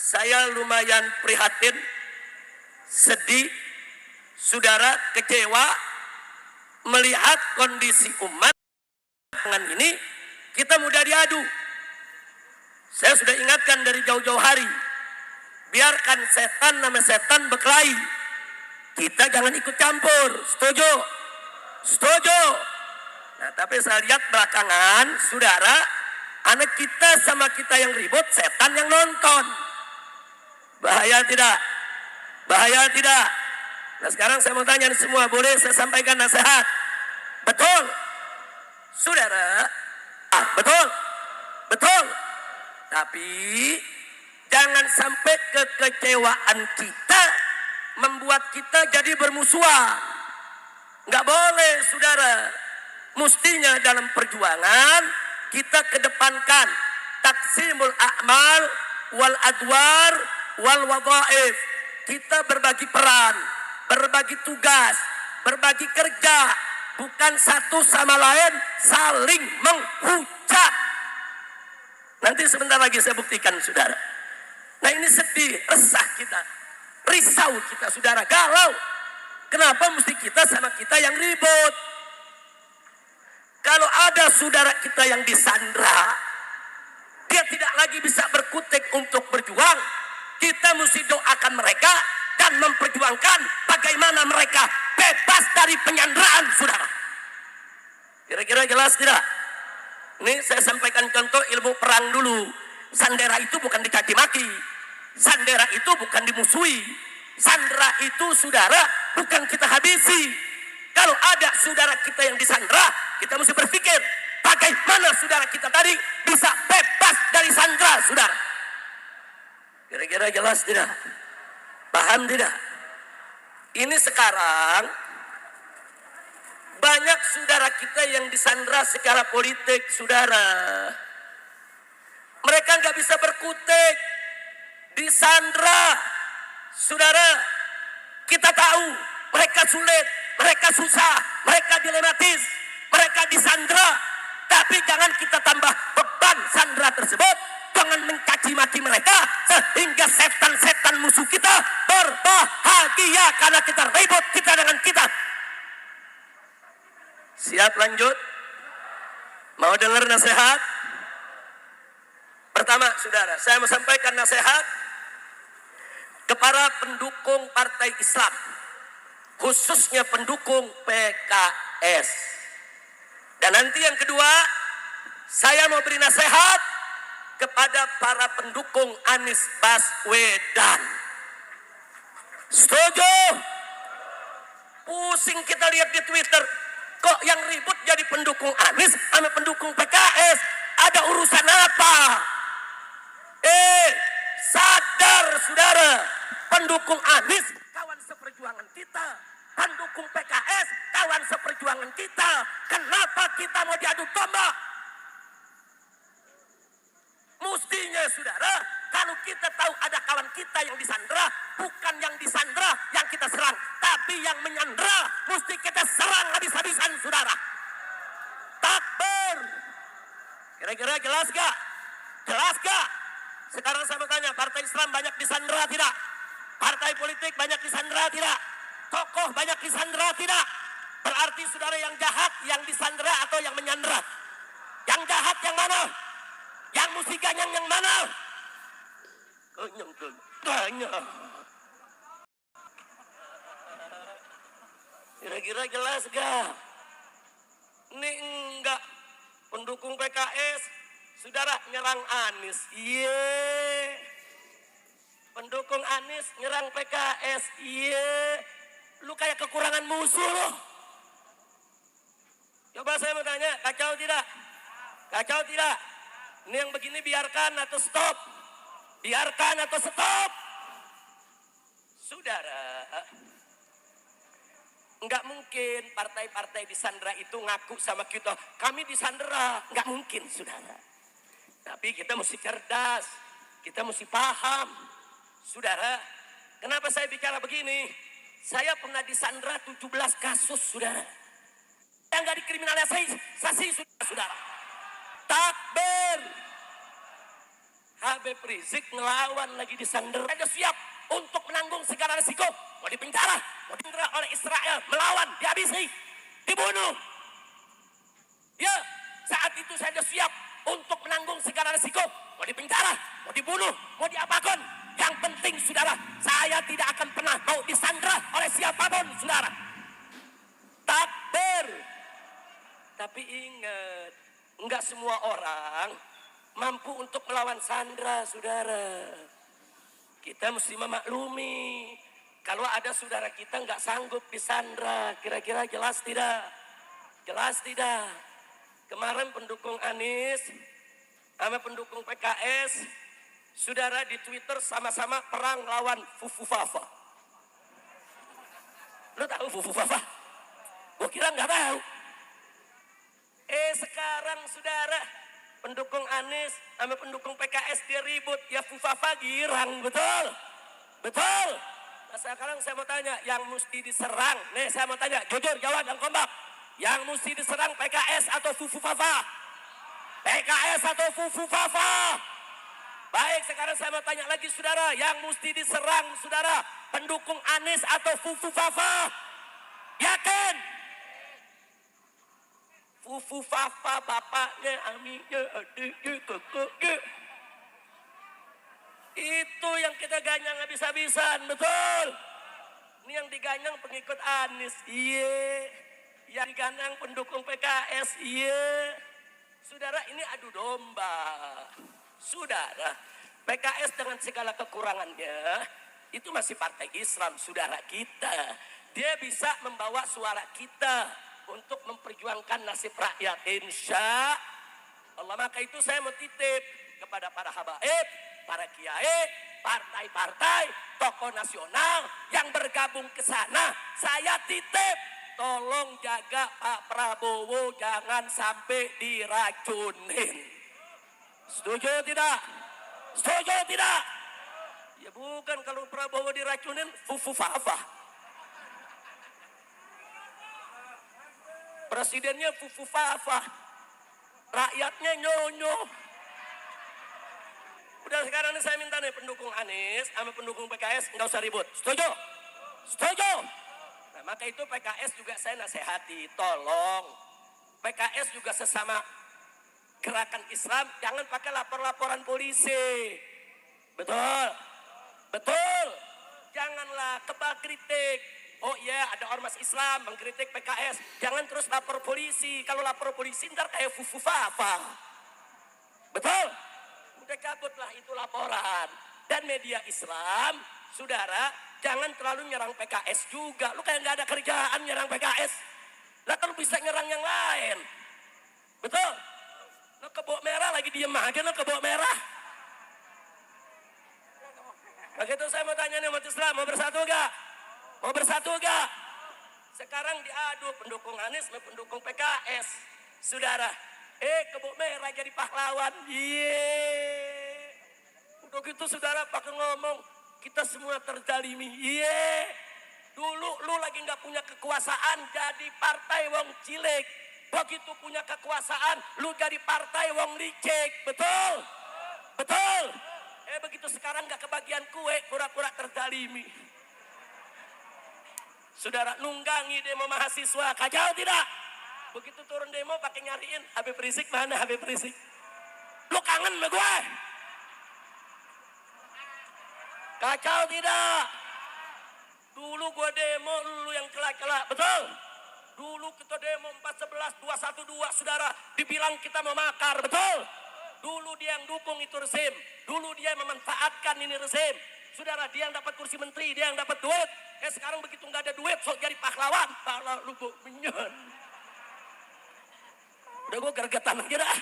saya lumayan prihatin, sedih, saudara, kecewa melihat kondisi umat dengan ini. Kita mudah diadu. Saya sudah ingatkan dari jauh-jauh hari, biarkan setan nama setan berkelahi, kita jangan ikut campur. Setuju? Setuju. Nah, tapi saya lihat belakangan, saudara, anak kita sama kita yang ribut, setan yang nonton. Bahaya tidak? Bahaya tidak? Nah, sekarang saya mau tanya semua, boleh saya sampaikan nasihat? Betul? Saudara, betul? Betul? Tapi jangan sampai kekecewaan kita membuat kita jadi bermusuhan. Nggak boleh, saudara. Mestinya dalam perjuangan kita kedepankan taksimul a'mal wal adwar wal wadhaif. Kita berbagi peran, berbagi tugas, berbagi kerja, bukan satu sama lain saling menghujat. Nanti sebentar lagi saya buktikan, saudara. Nah, ini sedih, resah kita, risau kita, saudara, galau. Kenapa mesti kita sama kita yang ribut? Kalau ada saudara kita yang disandra, dia tidak lagi bisa berkutik untuk berjuang, kita mesti doakan mereka dan memperjuangkan bagaimana mereka bebas dari penyanderaan, saudara. Kira-kira jelas tidak? Ini saya sampaikan contoh ilmu perang dulu. Sandera itu bukan dicaci maki, sandera itu bukan dimusuhi, sandera itu, saudara, bukan kita habisi. Kalau ada saudara kita yang disandera, kita mesti berpikir bagaimana saudara kita tadi bisa bebas dari sandera, saudara. Kira-kira jelas tidak? Paham tidak? Ini sekarang banyak saudara kita yang disandera secara politik, saudara. Mereka nggak bisa berkutik, disandera, saudara. Kita tahu mereka sulit, mereka susah, mereka dilematis, mereka disandera. Tapi jangan kita tambah beban sandera tersebut. Jangan mencaci maki mereka sehingga setan-setan musuh kita berbahagia karena kita ribut kita dengan kita. Siap lanjut? Mau dengar nasihat? Pertama, saudara, saya mau sampaikan nasihat kepada pendukung partai Islam, khususnya pendukung PKS. Dan nanti yang kedua, saya mau beri nasihat kepada para pendukung Anies Baswedan. Setuju? Pusing kita lihat di Twitter, kok yang ribut jadi pendukung Anies sama pendukung PKS? Ada urusan apa? Sadar, saudara, pendukung Anies kawan seperjuangan kita, pendukung PKS kawan seperjuangan kita. Kenapa kita mau diadu domba? Mestinya, saudara, kalau kita tahu ada kawan kita yang disandera, bukan yang disandera yang kita serang, tapi yang menyandera mesti kita serang habis-habisan, saudara. Takbir. Kira-kira jelas gak? Jelas gak? Sekarang saya bertanya, partai Islam banyak disandera tidak? Partai politik banyak disandera tidak? Tokoh banyak disandera tidak? Berarti saudara yang jahat yang disandera atau yang menyandera? Yang jahat yang mana? Yang mesti ganyang yang mana? Ganyang. Kira-kira jelas gak? Ini enggak. Pendukung PKS, saudara, nyerang Anies. Iya. Pendukung Anies nyerang PKS. Iya. Lu kayak kekurangan musuh loh. Coba saya mau tanya, kacau tidak? Kacau tidak? Ini yang begini biarkan atau stop? Biarkan atau stop? Saudara, enggak mungkin partai-partai disandera itu ngaku sama kita, kami disandera. Enggak mungkin, saudara. Tapi kita mesti cerdas, kita mesti paham. Saudara, kenapa saya bicara begini? Saya pernah disandera 17 kasus, saudara. Yang enggak dikriminalisasi, saudara. Takbir. Habib Rizik ngelawan lagi disandera. Ada siap untuk menanggung segala resiko. Mau dipenjara oleh Israel, melawan, dihabisi, dibunuh. Ya, saat itu saya sudah siap untuk menanggung segala resiko. Mau dipenjara, mau dibunuh, mau diapakan. Yang penting saudara, saya tidak akan pernah mau disandera oleh siapapun saudara. Takbir. Tapi ingat, enggak semua orang mampu untuk melawan sandera saudara. Kita mesti memaklumi. Kalau ada saudara kita enggak sanggup disandera, kira-kira jelas tidak? Jelas tidak? Kemarin pendukung Anies sama pendukung PKS, saudara di Twitter sama-sama perang lawan Fufu Fafa. Lo tahu Fufu Fafa? Gue kira nggak tahu. Sekarang saudara pendukung Anies sama pendukung PKS dia ribut, ya Fufu Fafa girang, betul? Betul? Nah sekarang saya mau tanya, yang mesti diserang, nih saya mau tanya, jujur jawab yang kompak. Yang mesti diserang PKS atau Fufu Fafa? PKS atau Fufu Fafa? Baik, sekarang saya mau tanya lagi saudara, yang mesti diserang saudara, pendukung Anies atau Fufu Fafa? Yakin? Fufu Fafa bapaknya, aminnya, adiknya, kakaknya. Itu yang kita ganyang habis-habisan, betul? Ini yang diganyang pengikut Anies, iya. Yang diganyang pendukung PKS, iya. Saudara, ini adu domba. Saudara, PKS dengan segala kekurangannya, itu masih partai Islam, saudara kita. Dia bisa membawa suara kita untuk memperjuangkan nasib rakyat, insya Allah. Maka itu saya mau titip kepada para habaib, para kiai, partai-partai, tokoh nasional yang bergabung ke sana. Saya titip, tolong jaga Pak Prabowo jangan sampai diracunin. Setuju tidak? Setuju tidak? Ya bukan, kalau Prabowo diracunin Fufu Fafa. Presidennya Fufu Fafa. Rakyatnya nyonyo. Udah sekarang ini saya minta nih pendukung Anies sama pendukung PKS nggak usah ribut. Setuju? Setuju? Nah, maka itu PKS juga saya nasihati, tolong PKS juga sesama gerakan Islam jangan pakai lapor-laporan polisi. Betul? Betul? Janganlah kebal kritik. Oh iya, ada ormas Islam mengkritik PKS, jangan terus lapor polisi. Kalau lapor polisi ntar kayak Fufu Fafa. Betul? Udah cabutlah itu laporan. Dan media Islam, saudara, jangan terlalu nyerang PKS juga. Lu kayak nggak ada kerjaan nyerang PKS. Lah kalau bisa nyerang yang lain. Betul? Lu kebok merah lagi diem aja, lu kebok merah. Begitu saya mau tanya nih umat Islam, mau bersatu gak? Mau bersatu gak? Sekarang diadu pendukung Anies sama pendukung PKS. Saudara, kebok merah jadi pahlawan. Udah gitu saudara pakai ngomong, kita semua terzalimi. Dulu lu lagi gak punya kekuasaan, jadi partai wong cilik. Begitu punya kekuasaan, lu jadi partai wong licik. Betul? Betul? Begitu sekarang gak kebagian kue, pura-pura terzalimi. Saudara nunggangi demo mahasiswa, kacau tidak? Begitu turun demo pakai nyariin Habib Rizik, mana Habib Rizik? Lu kangen sama gue? Kacau tidak? Dulu gue demo, lu yang celak-celak, betul? Dulu kita demo 411, 212, saudara, dibilang kita mau makar, betul? Dulu dia yang dukung itu rezim, dulu dia memanfaatkan ini rezim. Saudara, dia yang dapat kursi menteri, dia yang dapat duit. Sekarang begitu nggak ada duit, sok jadi pahlawan. Pahlawan lu minyan. Udah gue gergetan aja dah.